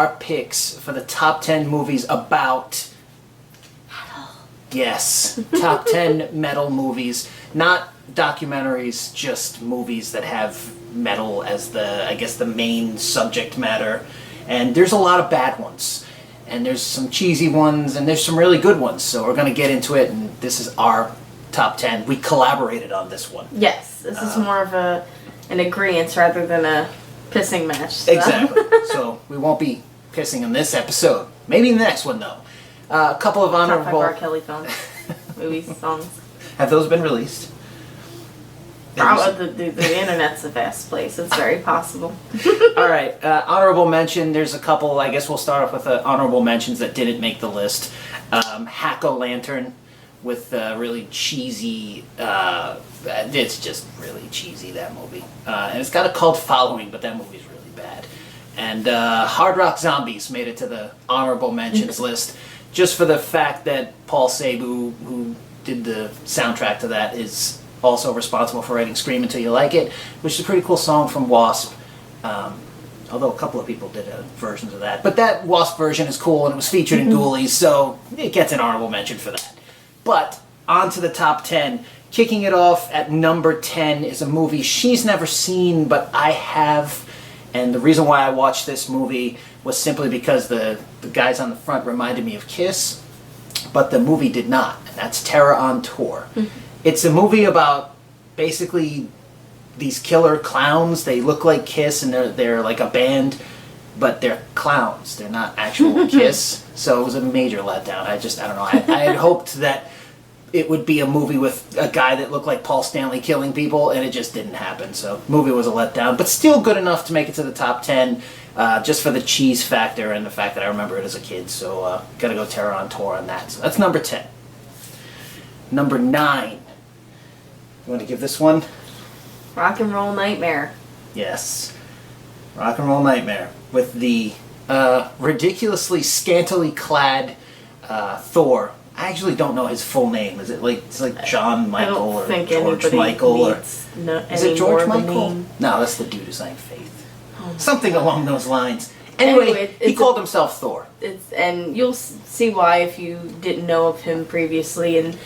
our picks for the top 10 movies about... Yes, top 10 metal movies. Not documentaries, just movies that have metal as the main subject matter. And there's a lot of bad ones. And there's some cheesy ones, and there's some really good ones. So we're going to get into it, and this is our top 10. We collaborated on this one. Yes, this is more of an agreement rather than a pissing match. So. Exactly. So we won't be pissing in this episode. Maybe in the next one, though. A couple of honorable... Top 5 R. Kelly films. Movies, songs. Have those been released? The internet's a vast place. It's very possible. All right. Honorable mention. There's a couple. I guess we'll start off with the honorable mentions that didn't make the list. Hack-O-Lantern with really cheesy... it's just really cheesy, that movie. And it's got a cult following, but that movie's really bad. And Hard Rock Zombies made it to the honorable mentions list. Just for the fact that Paul Cebu, who did the soundtrack to that, is also responsible for writing Scream Until You Like It, which is a pretty cool song from Wasp. Although a couple of people did versions of that. But that Wasp version is cool, and it was featured in Ghoulies, so it gets an honorable mention for that. But on to the top 10. Kicking it off at number 10 is a movie she's never seen, but I have. And the reason why I watched this movie was simply because the guys on the front reminded me of Kiss, but the movie did not, and that's Terror on Tour. It's a movie about basically these killer clowns. They look like Kiss, and they're like a band, but they're clowns. They're not actual Kiss, so it was a major letdown. I don't know. I had hoped that it would be a movie with a guy that looked like Paul Stanley killing people, and it just didn't happen. So the movie was a letdown, but still good enough to make it to the top 10, just for the cheese factor and the fact that I remember it as a kid. So gotta go Terror on Tour on that. So that's number 10. Number 9. You want to give this one? Rock and Roll Nightmare. Yes. Rock and Roll Nightmare. With the ridiculously scantily clad Thor. I actually don't know his full name. Is it it's like John Michael or George Michael? Is it George Michael? No, that's the dude who sang Faith. Oh, something along those lines. Anyway, he called himself Thor. And you'll see why if you didn't know of him previously. And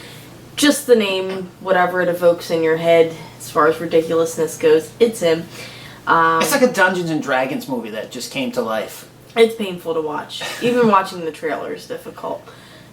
just the name, whatever it evokes in your head, as far as ridiculousness goes, it's him. It's like a Dungeons and Dragons movie that just came to life. It's painful to watch. Even watching the trailer is difficult.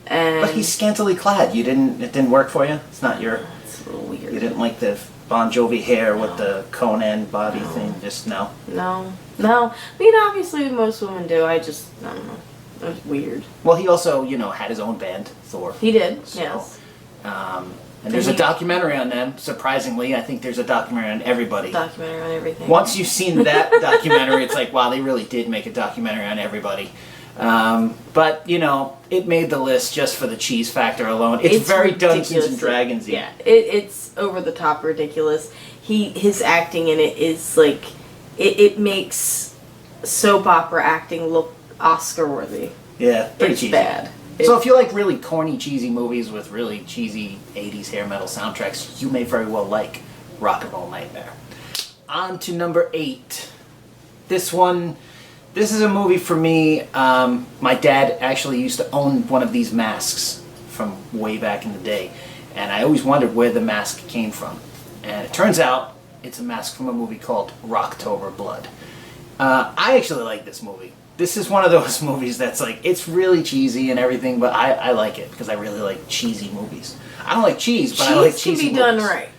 And but he's scantily clad. It didn't work for you? It's not your... It's a little weird. You didn't like the Bon Jovi hair with the Conan body thing? Just no? No. I mean, obviously most women do. I don't know. It was weird. Well, he also, had his own band, Thor. He did, so, yes. And there's a documentary on them, surprisingly. I think there's a documentary on everybody. Documentary on everything. Once you've seen that documentary, it's like, wow, they really did make a documentary on everybody. But, it made the list just for the cheese factor alone. It's very Dungeons and Dragons-y. Yeah, it's over the top ridiculous. His acting in it is like, it makes soap opera acting look Oscar-worthy. Yeah, pretty cheesy. It's bad. So if you like really corny, cheesy movies with really cheesy 80s hair metal soundtracks, you may very well like Rock and Roll Nightmare. On to number 8. This is a movie for me. My dad actually used to own one of these masks from way back in the day, and I always wondered where the mask came from. And it turns out it's a mask from a movie called Rocktober Blood. I actually like this movie. This is one of those movies that's like, it's really cheesy and everything, but I like it because I really like cheesy movies. I don't like cheese, but I like cheesy movies. Cheese can be done right.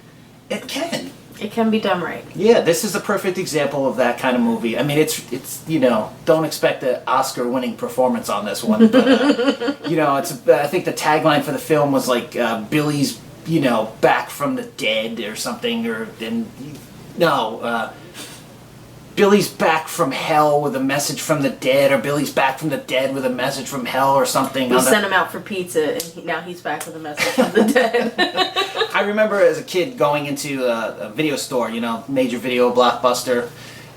It can. It can be done right. Yeah, this is a perfect example of that kind of movie. I mean, it's don't expect an Oscar-winning performance on this one, but I think the tagline for the film was like Billy's back from the dead or something, Billy's back from hell with a message from the dead, or Billy's back from the dead with a message from hell or something. We sent him out for pizza, and now he's back with a message from the dead. I remember as a kid going into a video store, Major Video, Blockbuster.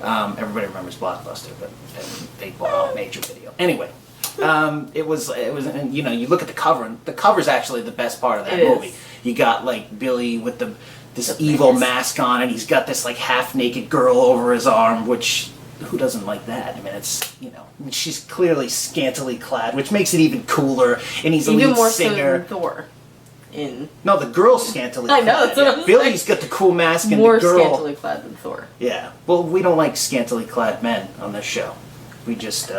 Everybody remembers Blockbuster, but they bought out Major Video. Anyway, it was, you look at the cover, and the cover's actually the best part of that movie. You got like Billy with this evil mask on, and he's got this like half-naked girl over his arm, which who doesn't like that? I mean, it's, you know, she's clearly scantily clad, which makes it even cooler. And he's a Even lead more so singer. than Thor. In No, the girl's scantily I clad. know, that's what I'm Billy's saying. got the cool mask, and more the girl. scantily clad than Thor. Yeah. Well, we don't like scantily clad men on this show. We just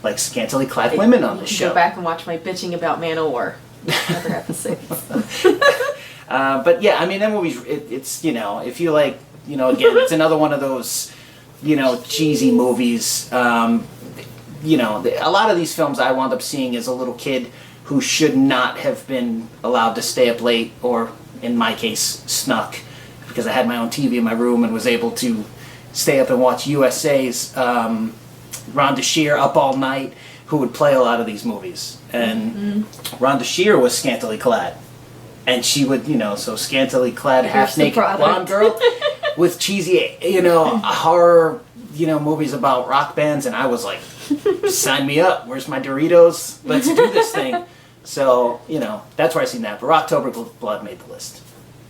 like scantily clad women on You this can show. Go back and watch my bitching about Man-O-War. I forgot to say. But yeah, I mean, that movie's, it's, you know, if you like, you know, again, it's another one of those, you know, cheesy movies. You know, a lot of these films I wound up seeing as a little kid who should not have been allowed to stay up late, or in my case, snuck, because I had my own TV in my room and was able to stay up and watch USA's Rhonda Shear Up All Night, who would play a lot of these movies. And Rhonda Shear was scantily clad. And she would, you know, so scantily clad, Here's half-naked the product. blonde girl with cheesy, you know, horror, you know, movies about rock bands. And I was like, sign me up. Where's my Doritos? Let's do this thing. So, you know, that's where I seen that. But October Blood made the list.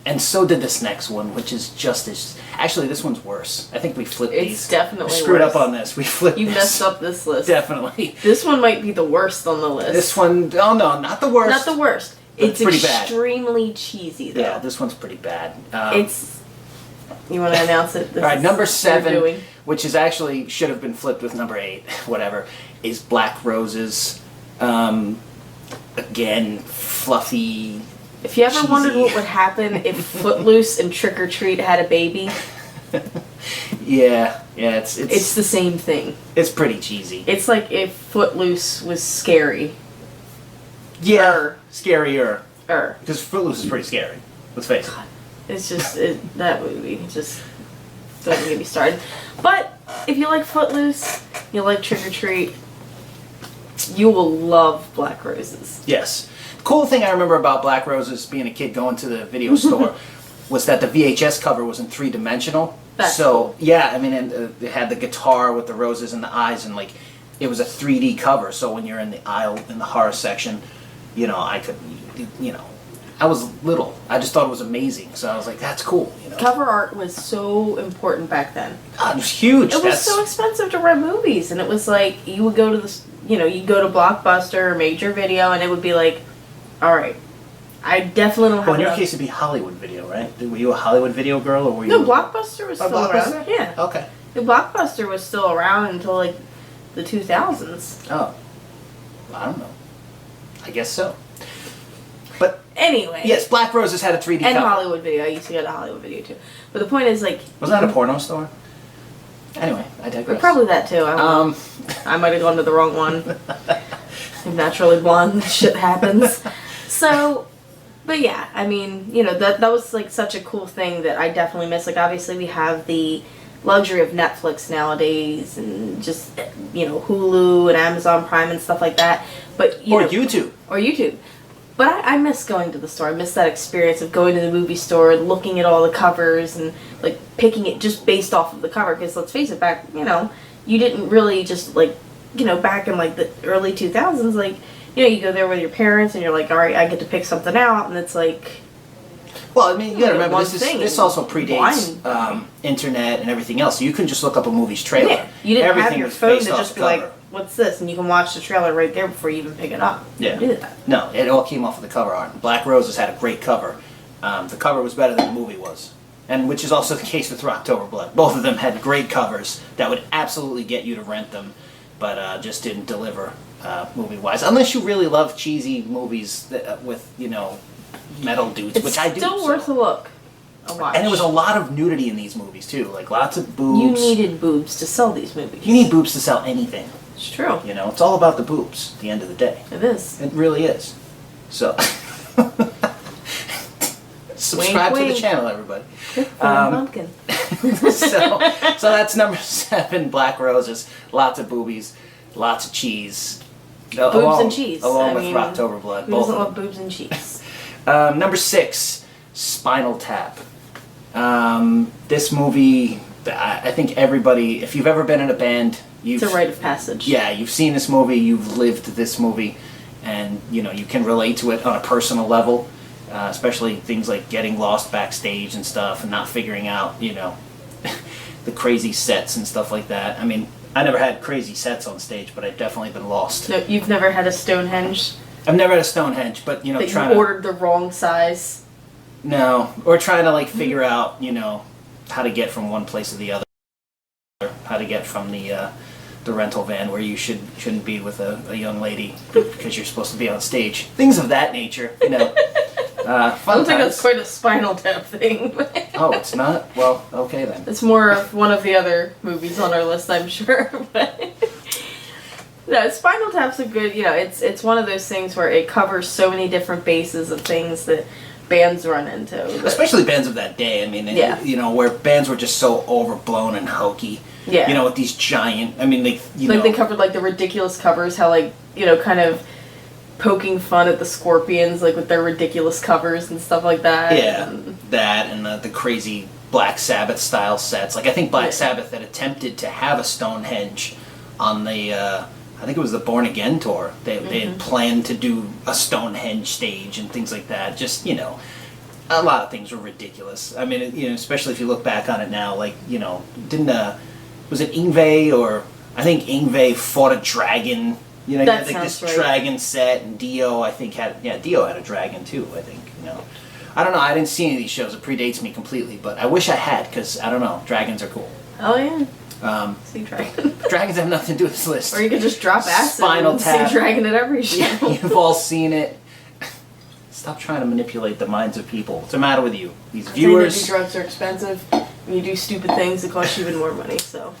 And so did this next one, which is just as... Actually, this one's worse. I think we flipped It's these. definitely We screwed worse. up on this. We flipped You this. messed up this list. Definitely. This one might be the worst on the list. This one... Oh, no, not the worst. Not the worst. But It's pretty bad. extremely cheesy, though. Yeah, this one's pretty bad. It's... You want to announce it? This All right, is number what you're 7, doing. which is actually should have been flipped with number 8, whatever, is Black Roses. Again, fluffy. If you ever wondered cheesy. what would happen if Footloose and Trick or Treat had a baby, Yeah, it's it's the same thing. pretty cheesy. It's like if Footloose was scary. Yeah, scarier. Or Because Footloose is pretty scary. Let's face it. it's just that movie just doesn't get me started. But if you like Footloose, you like Trick or Treat, you will love Black Roses. Yes. The cool thing I remember about Black Roses, being a kid going to the video store, was that the VHS cover was in 3-dimensional. That's so cool. yeah, I mean, and it had the guitar with the roses and the eyes, and like it was a 3D cover. So when you're in the aisle in the horror section, you know, I could, you know, I was little. I just thought it was amazing. So I was like, that's cool. You know, Cover art was so important back then. God, it was huge. It was so expensive to rent movies, and it was like you would go to the, you know, you'd go to Blockbuster or Major Video, and it would be like, all right, I definitely don't have Well, in your enough- case, it'd be Hollywood Video, right? Were you a Hollywood Video girl, or were you? No, Blockbuster was Oh, still Blockbuster? around. Yeah, Okay. the Blockbuster was still around until like the 2000s. Oh. Well, I don't know. I guess so. But Anyway. yes, Black Roses had a 3D And cover. Hollywood Video. I used to go to Hollywood Video too. But the point is, like, Wasn't that a porno store? Anyway, I digress. probably that too. I, don't know. I might have gone to the wrong one. I'm naturally blonde. Shit happens. So, but yeah, I mean, you know, that was like such a cool thing that I definitely miss. Like, obviously, we have the luxury of Netflix nowadays, and just, you know, Hulu and Amazon Prime and stuff like that. But you Or know, YouTube. or YouTube. But I miss going to the store. I miss that experience of going to the movie store, looking at all the covers, and like picking it just based off of the cover. Because let's face it, back, you know, you didn't really just like, you know, back in like the early 2000s, like, you know, you go there with your parents and you're like, all right, I get to pick something out, and it's like, Well, I mean, you gotta remember, one this thing this and also predates blind. internet and everything else. You can just look up a movie's trailer. yeah, you didn't Everything have your was phone based to off just the be like, cover. what's this? And you can watch the trailer right there before you even pick it up. You Yeah. do that. No, it all came off of the cover art. Black Roses had a great cover. The cover was better than the movie was. And which is also the case with Rocktober Blood. Both of them had great covers that would absolutely get you to rent them, but just didn't deliver movie-wise. Unless you really love cheesy movies that, with, you know, metal dudes, It's which I do. still so. worth a look. A watch. And there was a lot of nudity in these movies, too. Like, lots of boobs. You needed boobs to sell these movies. You need boobs to sell anything. It's true. You know, it's all about the boobs at the end of the day. It is. It really is. So, subscribe to wink. the channel, everybody. Pumpkin. so that's number 7, Black Roses. Lots of boobies, lots of cheese. Boobs and cheese. Along I with mean, Rocktober Blood. Who Both doesn't of love them. boobs and cheese? Number 6, Spinal Tap. This movie, I think everybody, if you've ever been in a band, It's a rite of passage. yeah, you've seen this movie, you've lived this movie, and you know you can relate to it on a personal level, especially things like getting lost backstage and stuff, and not figuring out, you know, the crazy sets and stuff like that. I mean, I never had crazy sets on stage, but I've definitely been lost. No, you've never had a Stonehenge I've never had a Stonehenge, but you know, that trying you to ordered the wrong size. no, or trying to like figure out, you know, how to get from one place to the other, how to get from the rental van where you shouldn't be with a young lady because you're supposed to be on stage. Things of that nature, you know. I Fun don't think times. that's quite a Spinal Tap thing. Oh, it's not? Well, okay then. It's more of one of the other movies on our list, I'm sure. But no, Spinal Tap's a good, you know, it's one of those things where it covers so many different bases of things that bands run into. Especially bands of that day. I mean, Yeah. you know, where bands were just so overblown and hokey. Yeah. You know, with these giant. I mean, They covered like the ridiculous covers, how like, you know, kind of poking fun at the Scorpions, like with their ridiculous covers and stuff like that. Yeah, And that and the crazy Black Sabbath style sets. Like I think Black Sabbath had attempted to have a Stonehenge on the. I think it was the Born Again tour. They had planned to do a Stonehenge stage and things like that. Just, you know, a lot of things were ridiculous. I mean, you know, especially if you look back on it now, like, you know, was it Yngwie or I think Yngwie fought a dragon. You know, That you had like this sounds right. dragon set, and Dio I think Dio had a dragon too. I think, you know. I don't know. I didn't see any of these shows. It predates me completely, but I wish I had because I don't know. Dragons are cool. oh yeah, See, Dragon. dragons have nothing to do with this list. Or you could just drop acid Spinal and Tap. see Dragon at every show. Yeah, you've all seen it. Stop trying to manipulate the minds of people. What's the matter with you? These Saying that do viewers. drugs are expensive. When you do stupid things, it costs you even more money. So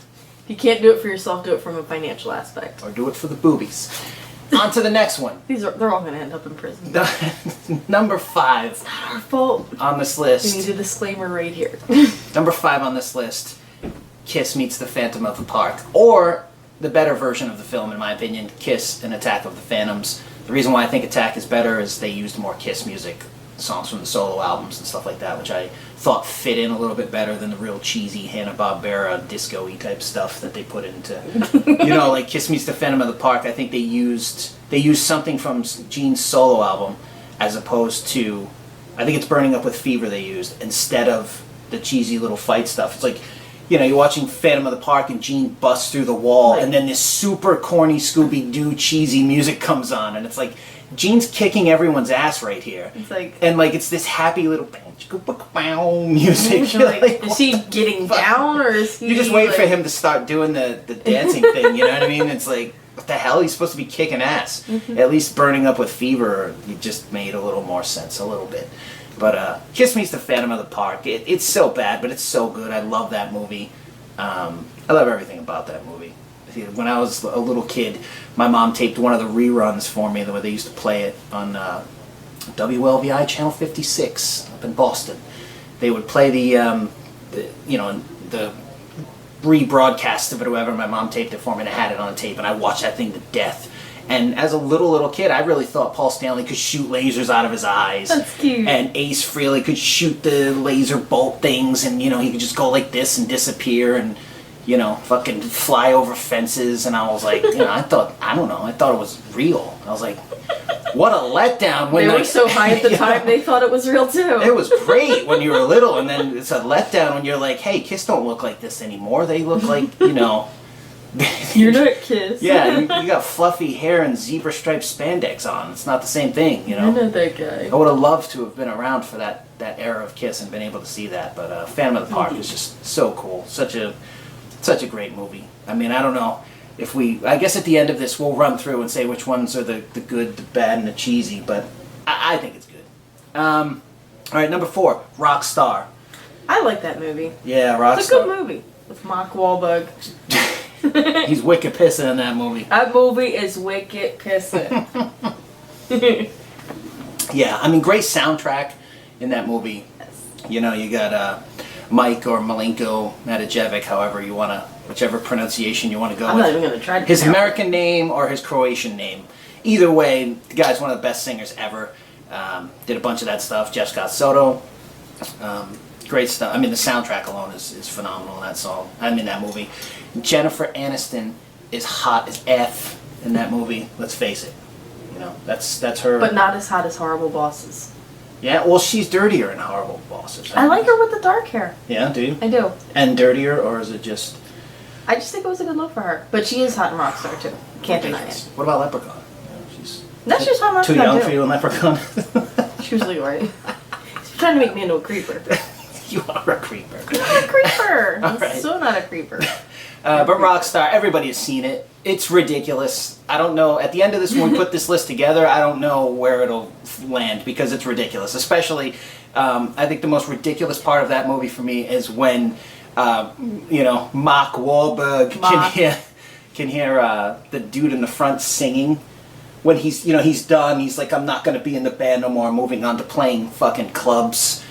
if you can't do it for yourself, do it from a financial aspect. Or do it for the boobies. On to the next one. They're all gonna end up in prison. Number 5 Our fault. on this We list. need a disclaimer right here. Number 5 on this list. Kiss meets the Phantom of the Park. Or the better version of the film, in my opinion, Kiss and Attack of the Phantoms. The reason why I think Attack is better is they used more Kiss music, songs from the solo albums and stuff like that, which I thought fit in a little bit better than the real cheesy Hanna-Barbera disco-y type stuff that they put into, you know, like Kiss Meets the Phantom of the Park. I think they used something from Gene's solo album as opposed to, I think it's Burning Up with Fever they used instead of the cheesy little fight stuff. It's like, you know, you're watching Phantom of the Park and Gene busts through the wall, Right. and then this super corny Scooby-Doo cheesy music comes on, and it's like, Gene's kicking everyone's ass right here. It's like, And like it's this happy little music. you're like, Like, is he getting down or is he? you just wait like, for him to start doing the dancing thing, you know what I mean? It's like, what the hell? He's supposed to be kicking ass. At least Burning Up with Fever, it just made a little more sense, a little bit. But Kiss Meets the Phantom of the Park. It's so bad, but it's so good. I love that movie. I love everything about that movie. When I was a little kid, my mom taped one of the reruns for me, the way they used to play it on WLVI Channel 56 up in Boston. They would play the rebroadcast of it or whatever. My mom taped it for me and I had it on tape, and I watched that thing to death. And as a little kid, I really thought Paul Stanley could shoot lasers out of his eyes. That's cute. And Ace Frehley could shoot the laser bolt things, and you know, he could just go like this and disappear and, you know, fucking fly over fences. And I was like, you know, I thought it was real. I was like, what a letdown when They were like, so high at the you time, know, they thought it was real too. it was great when you were little, and then it's a letdown when you're like, hey, Kiss don't look like this anymore. They look like, you know. You're not Kiss. Yeah, you got fluffy hair and zebra striped spandex on. It's not the same thing, you You're know. not that guy. I would have loved to have been around for that era of Kiss and been able to see that. But Phantom of the Park is just so cool. Such a great movie. I mean, I don't know if I guess at the end of this we'll run through and say which ones are the good, the bad, and the cheesy. But I think it's good. All right, number 4, Rockstar. I like that movie. Yeah, Rockstar. It's a good movie with Mark Wahlberg. He's wicked pissing in that movie. That movie is wicked pissing. Yeah, I mean, great soundtrack in that movie. You know, you got Mike or Malenko Matajevic, whichever pronunciation you want to go I'm with. not even gonna try to His pronounce it. American name or his Croatian name. Either way, the guy's one of the best singers ever. Did a bunch of that stuff. Jeff Scott Soto. Great stuff. I mean, the soundtrack alone is phenomenal in that song. I mean, that movie. Jennifer Aniston is hot as F in that movie. Let's face it. You know, that's her. But not as hot as Horrible Bosses. Yeah, well, she's dirtier in Horrible Bosses. I like her with the dark hair. Yeah, do you? I do. And dirtier, or is it just I just think it was a good look for her. But she is hot in Rockstar too. Can't deny ridiculous? it. What about Leprechaun? You know, she's That's just hot in too Rockstar young too. for you in Leprechaun. She was like, right. She's trying to make me into a creeper. You are a creeper. I'm not a creeper. I'm Alright. so not a creeper. But Rockstar, everybody has seen it. It's ridiculous. I don't know. At the end of this, when we put this list together, I don't know where it'll land because it's ridiculous. Especially, I think the most ridiculous part of that movie for me is when, Mark Wahlberg can hear the dude in the front singing. When he's done, he's like, I'm not going to be in the band no more. I'm moving on to playing fucking clubs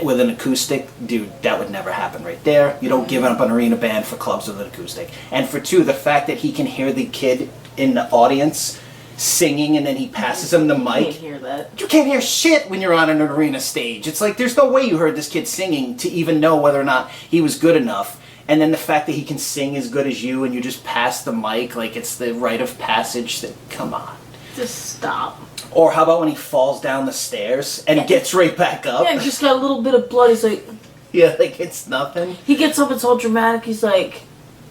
with an acoustic. Dude, that would never happen right there. You don't give up an arena band for clubs with an acoustic. And for two, the fact that he can hear the kid in the audience singing and then he passes him the I mic. can't hear that. You can't hear shit when you're on an arena stage. It's like there's no way you heard this kid singing to even know whether or not he was good enough. And then the fact that he can sing as good as you and you just pass the mic like it's the rite of passage. That, come on. Just stop. Or how about when he falls down the stairs and he gets right back up? Yeah, just got a little bit of blood. He's like, Yeah, like it's nothing. he gets up, it's all dramatic. He's like,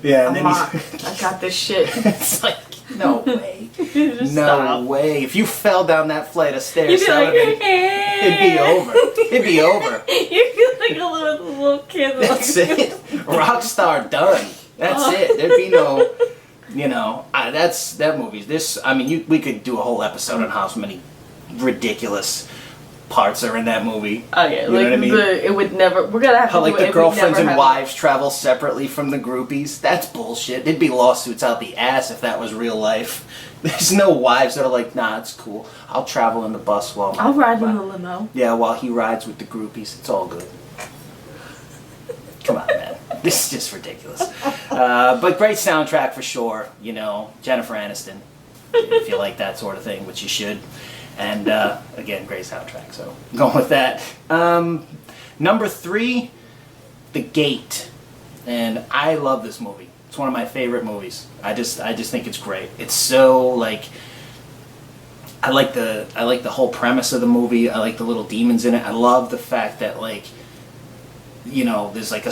Yeah, and I'm then on. I got this shit. it's like, no way. Just No stop. way. If you fell down that flight of You'd stairs, be that like, would it'd be over. It'd be over. You feel like a little kid. That's it. Rockstar done. That's it. There'd be no, that movie's this. I mean, we could do a whole episode on how many ridiculous parts are in that movie. Oh yeah, You know what I mean? it would never. We're gonna have How to like do it the if we girlfriends never and have wives travel separately from the groupies. That's bullshit. There'd be lawsuits out the ass if that was real life. There's no wives that are like, nah, it's cool. I'll travel in the bus while I'll ride in the limo. Yeah, while he rides with the groupies. It's all good. Come on, man. This is just ridiculous. But great soundtrack for sure. Jennifer Aniston, if you like that sort of thing, which you should. And again, great soundtrack. So going with that. Number 3, The Gate. And I love this movie. It's one of my favorite movies. I just think it's great. It's so like I like the whole premise of the movie. I like the little demons in it. I love the fact that there's like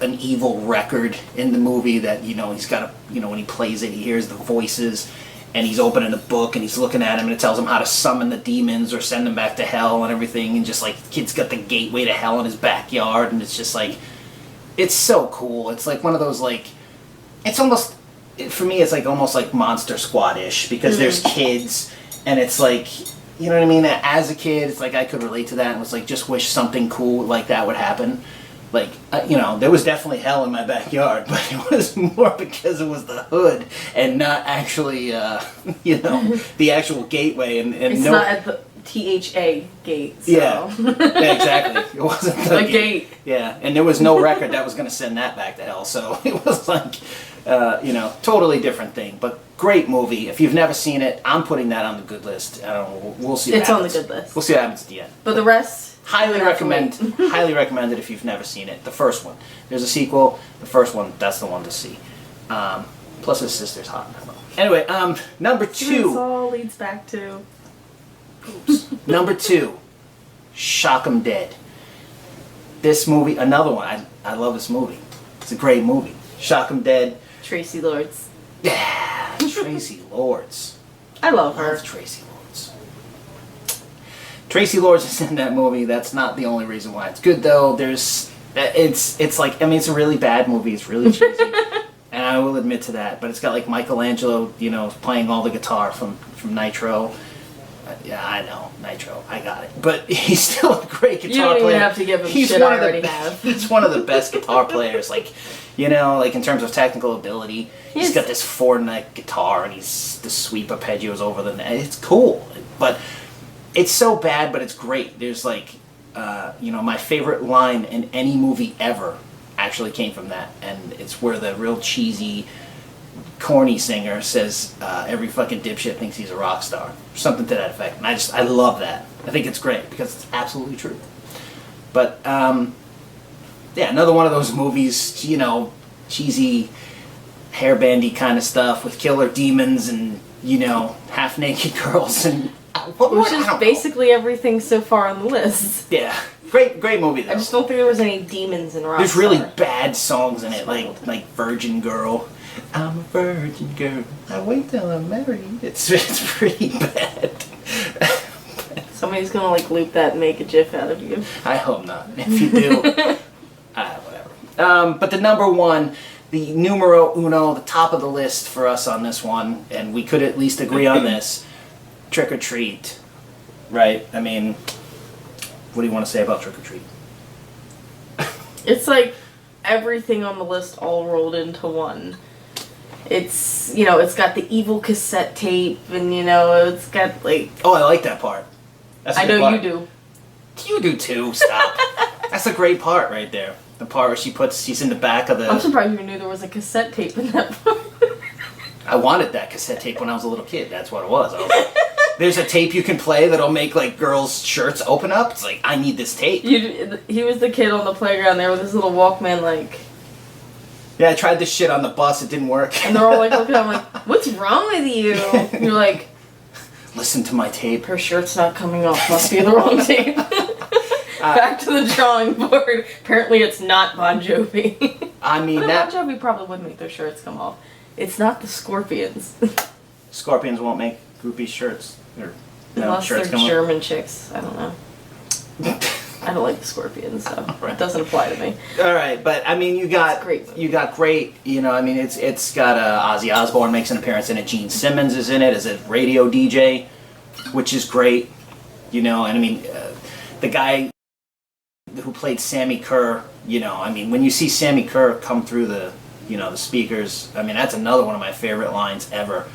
an evil record in the movie that he's got when he plays it, he hears the voices. And he's opening a book and he's looking at him and it tells him how to summon the demons or send them back to hell and everything. And just like, kid's got the gateway to hell in his backyard. And it's just like, it's so cool. It's like one of those it's almost, for me, it's like almost like Monster Squad-ish because there's kids and it's like, you know what I mean? As a kid, it's like I could relate to that and was like, just wish something cool like that would happen. Like, there was definitely hell in my backyard, but it was more because it was the hood and not actually, the actual gateway. And It's not at the THA gate. So. Yeah, exactly. It wasn't the gate. Yeah, and there was no record that was going to send that back to hell. So it was like, totally different thing. But great movie. If you've never seen it, I'm putting that on the good list. I don't know. We'll see. It's what on the happens. good list. We'll see what happens at the end. But the rest. Highly recommend. Highly recommend it if you've never seen it. The first one. There's a sequel. The first one. That's the one to see. Plus his sister's hot. Anyway, number 2. This all leads back to. Oops. Number 2. Shock 'em Dead. This movie, another one. I love this movie. It's a great movie. Shock 'em Dead. Tracy Lords. Yeah, Tracy Lords. I love her. Love Tracy Lords. Tracy Lords is in that movie. That's not the only reason why it's good, though. It's like, I mean, it's a really bad movie. It's really cheesy, and I will admit to that. But it's got like Michelangelo, playing all the guitar from Nitro. Yeah, I know, Nitro. I got it. But he's still a great guitar You don't player. even have to give him He's shit one I of the already have. He's one of the best guitar players, like in terms of technical ability. He's got this 4-neck guitar and he's the sweep arpeggios over the neck. It's cool. But it's so bad, but it's great. There's like, my favorite line in any movie ever actually came from that. And it's where the real cheesy, corny singer says, every fucking dipshit thinks he's a rock star. Something to that effect. And I love that. I think it's great because it's absolutely true. But, another one of those movies, cheesy, hairbandy kind of stuff with killer demons and, half-naked girls and what more? Which I don't is know. basically everything so far on the list. Yeah, great movie though. I just don't think there was any demons in Rockstar. There's really bad songs in it, like Virgin Girl. I'm a virgin girl. I wait till I'm married. It's pretty bad. Somebody's gonna like loop that and make a GIF out of you. I hope not. If you do, whatever. But the number one, the numero uno, the top of the list for us on this one, and we could at least agree on this, Trick or Treat. Right? I mean, what do you want to say about Trick or Treat? It's like everything on the list all rolled into one. It's, you know, it's got the evil cassette tape, and, you know, it's got, like... Oh, I like that part. That's a I good know part. you do. You do too. Stop. That's a great part right there. The part where she's in the back of the... I'm surprised you knew there was a cassette tape in that part. I wanted that cassette tape when I was a little kid. That's what it was. I was like, there's a tape you can play that'll make, like, girls' shirts open up. It's like, I need this tape. He was the kid on the playground there with his little Walkman, like... Yeah, I tried this shit on the bus. It didn't work. And they're all like looking at him like, what's wrong with you? And you're like, Listen to my tape. her shirt's not coming off. Must be the wrong tape. Back to the drawing board. Apparently it's not Bon Jovi. I mean, But that... Bon Jovi probably would make their shirts come off. It's not the Scorpions. Scorpions won't make groupie shirts. Or, Unless shirts they're come German chicks. I don't know. I don't like the Scorpions, so Right. it doesn't apply to me. All right, but I mean, you got great. You got great. You know, I mean, it's got Ozzy Osbourne makes an appearance in it. Gene Simmons is in it as a radio DJ, which is great. You know, and I mean, the guy who played Sammy Kerr. You know, I mean, when you see Sammy Kerr come through the speakers, I mean, that's another one of my favorite lines ever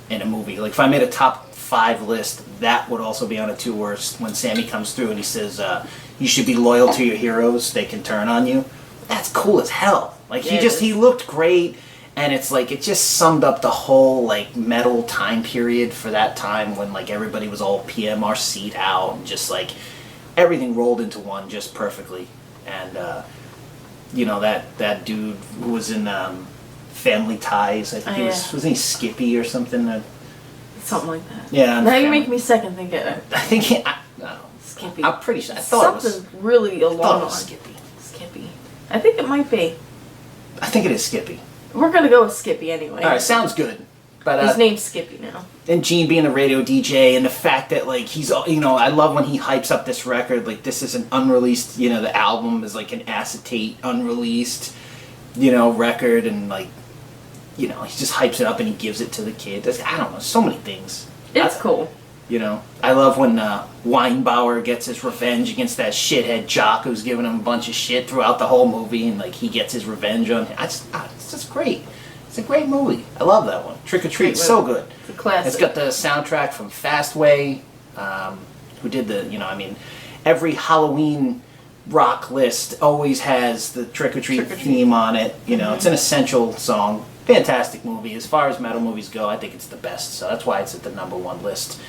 in a movie. Like if I made a top 5 list, that would also be on a 2 worst when Sammy comes through and he says, you should be loyal to your heroes, they can turn on you. That's cool as hell. Like he looked great, and it's like it just summed up the whole like metal time period for that time when like everybody was all PMRC'd out and just like everything rolled into one just perfectly. And you know, that dude who was in Family Ties, I think wasn't he Skippy or something? Something like that. Yeah. Now you make me second think it. I think no. Skippy. I'm pretty sure. I thought Something it was. really I along thought it was Skippy. Skippy. I think it might be. I think it is Skippy. We're gonna go with Skippy anyway. All right, sounds good. But His name's Skippy now. and Gene being the radio DJ, and the fact that like he's, you know, I love when he hypes up this record. Like this is an unreleased, you know, the album is like an acetate unreleased, you know, record, and like, you know, he just hypes it up and he gives it to the kid. I don't know, so many things. It's cool. You know, I love when Weinbauer gets his revenge against that shithead jock who's giving him a bunch of shit throughout the whole movie, and like he gets his revenge on him. It's just great. It's a great movie. I love that one. Trick or Treat, so good. It's a classic. It's got the soundtrack from Fastway, who did the, you know, I mean, every Halloween rock list always has the Trick or Treat theme on it. You know, it's an essential song. Fantastic movie. As far as metal movies go, I think it's the best. So that's why it's at the number 1 list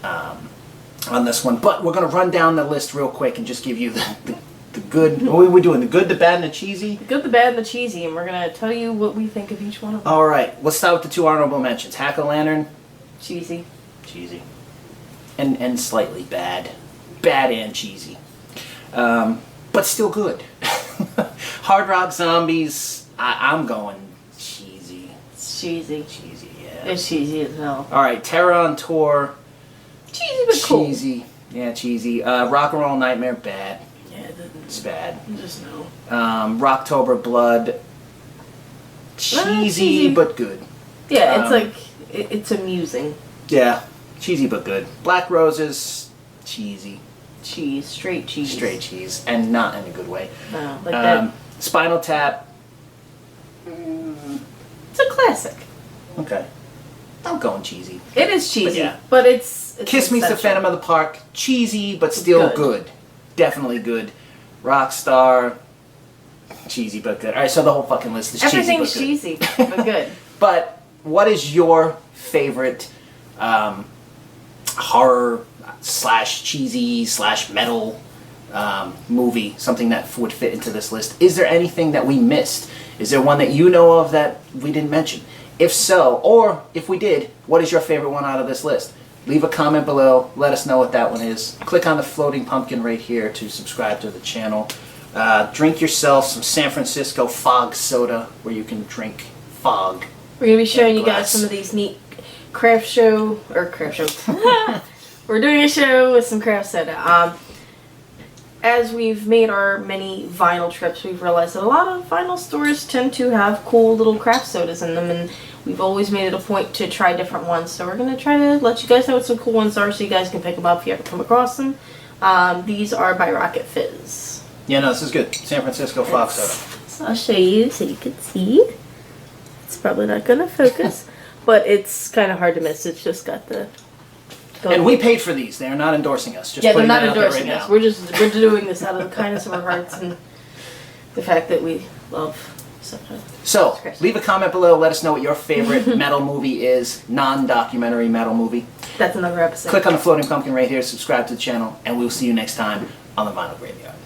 on this one. But we're going to run down the list real quick and just give you the good. What are we doing? The good, the bad, and the cheesy? The good, the bad, and the cheesy, and we're gonna tell you what we think of each one of them. All right. Let's start with the 2 honorable mentions. Hack-O-Lantern. Cheesy. Cheesy. And slightly bad. Bad and cheesy. But still good. Hard Rock Zombies, I'm going cheesy. It's cheesy. Cheesy, yeah. It's cheesy as hell. Alright, Terror on Tour. Cheesy but cool. Cheesy. Yeah, cheesy. Rock and Roll Nightmare, bad. Yeah, It's bad. just no. Rocktober Blood. Cheesy, cheesy. but good. Yeah, it's like, it's amusing. Yeah, cheesy but good. Black Roses, cheesy. Cheese. Straight cheese. Straight cheese, and not in a good way. No, like that. Spinal Tap. It's a classic. Okay. I'm going cheesy. It is cheesy, yeah. but it's Kiss Me's the essential. Phantom of the Park. Cheesy, but still good. Definitely good. Rockstar. Cheesy, but good. Alright, so the whole fucking list is Everything's cheesy, cheesy, but good. But what is your favorite horror / cheesy / metal movie? Something that would fit into this list. Is there anything that we missed? Is there one that you know of that we didn't mention? If so, or if we did, what is your favorite one out of this list? leave a comment below. Let us know what that one is. Click on the floating pumpkin right here to subscribe to the channel. Drink yourself some San Francisco fog soda, where you can drink fog. We're gonna be showing you guys glass. some of these neat craft show. We're doing a show with some craft soda. As we've made our many vinyl trips, we've realized that a lot of vinyl stores tend to have cool little craft sodas in them, and we've always made it a point to try different ones. So we're gonna try to let you guys know what some cool ones are, so you guys can pick them up if you ever come across them. These are by Rocket Fizz. Yeah, no, this is good. San Francisco fog soda. So I'll show you so you can see. It's probably not gonna focus, but it's kind of hard to miss. It's just got the. And we paid for these. They are not endorsing us. Just Yeah, they're putting not that out there endorsing right us. now. We're doing this out of the kindness of our hearts and the fact that we love something. So, leave a comment below. Let us know what your favorite metal movie is. Non-documentary metal movie. That's another episode. Click on the floating pumpkin right here. Subscribe to the channel. And we'll see you next time on the Vinyl Graveyard.